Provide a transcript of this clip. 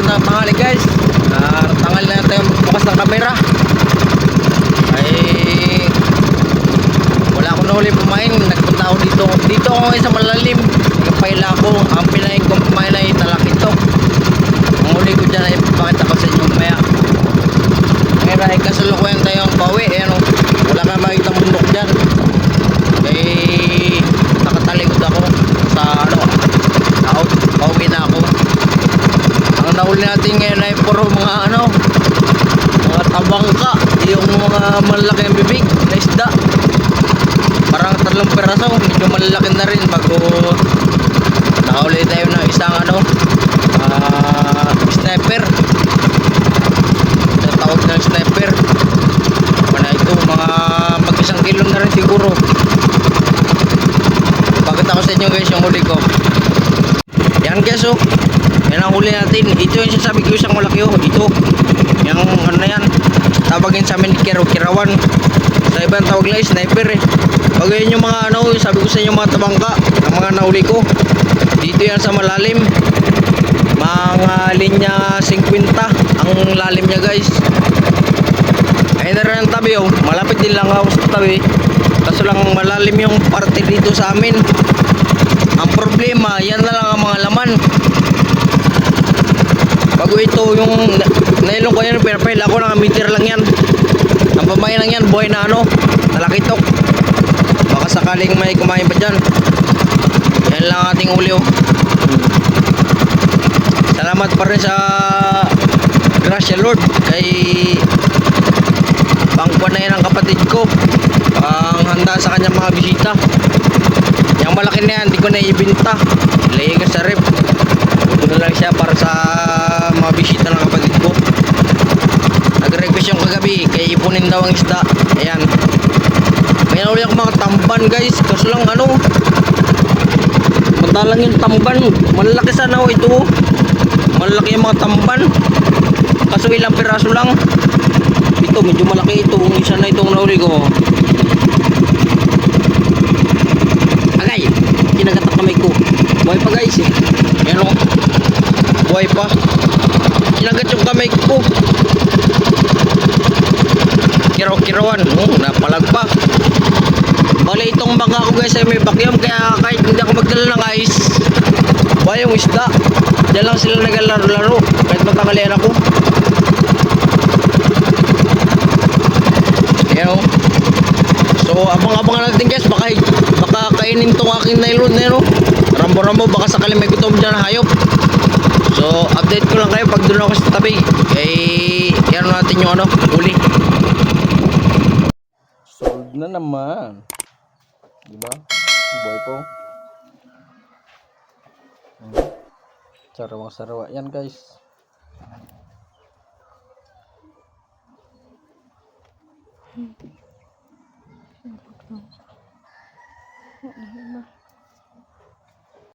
na pangali guys. Tangal na tayo bukas ng kamera. Ay wala akong nahuli pumain. Nagpunta ako dito. Dito ako ngayon sa malalim. Nagpaila ako. Ang pinahin kong pumain ay talakitok. Ang huli ko dyan ay pakita ko sa inyo maya. Ngayon ay kasalukuyan tayong bawi. Ayan, wala ka makikita bundok dyan. Ay nakatalikod ako sa out. Pauwi na ako. Ang nahuli natin ngayon ay puro mga mga tabangka, yung mga malalaking bibig na isda. Parang 3 peraso, medyo malalaki na rin bago nakahuli tayo ng isang sniper. Tawag ng sniper. Mana ito, mga mag-1 kilo na rin siguro. Pakita ko sa inyo guys yung huli ko. Yan guys, yan ang huli natin. Ito yung sasabi ko, isang malaki ito. Yung na yan, tawagin sa amin kirawan. Sa ibang tawag lang sniper Pag yun yung mga sabi ko sa inyo mga tabangka, ang mga nahuli ko. Dito yan sa malalim. Mga linya 50 ang lalim niya guys. Ayun na rin ang tabi malapit din lang ako sa tabi. Kaso lang malalim yung parte dito sa amin. Ang problema, yan na lang ang mga laman. Bago ito yung nailong ko yan, pinapail ako ng meter lang yan. Ang pamain lang yan, buhay na talakitok. Baka sakaling may kumain pa dyan. Yan lang ating uli Salamat pa rin sa Gracia Lord kay pangkuan na yan ang kapatid ko. Ang handa sa kanyang mga bisita. Yung malaki na yan, hindi ko na ibinta. Ilagay ko sa rep. Ito na lang siya para sa mga bisita ng kapatid ko. Nag-request yung kagabi, kaya ipunin daw ang isda. Ayan. May nahuli ako mga tamban guys. Kaso lang madalang yung tamban. Malalaki sana ito. Malalaki yung mga tamban. Kaso ilang piraso lang. Ito, medyo malaki ito. Isa na itong nahuli ko. Kinagatak kamay ko. Buhay pa guys Ayan buhay pa. Kinagat yung kamay ko. Kiraw-kirawan. Napalag pa. Bali itong bangka ko guys ay may vacuum. Kaya kahit hindi ako magdala ng ice, buhay yung isda. Diyan lang sila naglalaro-laro. Kahit matangalian ako. Ayan So abang-abangan natin guys. Baka kainin tong aking nylon Rambo-rambo baka sakali may gutom dyan na hayop. So update ko lang kayo pag doon ako sa tabi. Yan natin yung huli. Sold na naman. Diba? Boy po. Sarawang-sarawa yan guys. Ano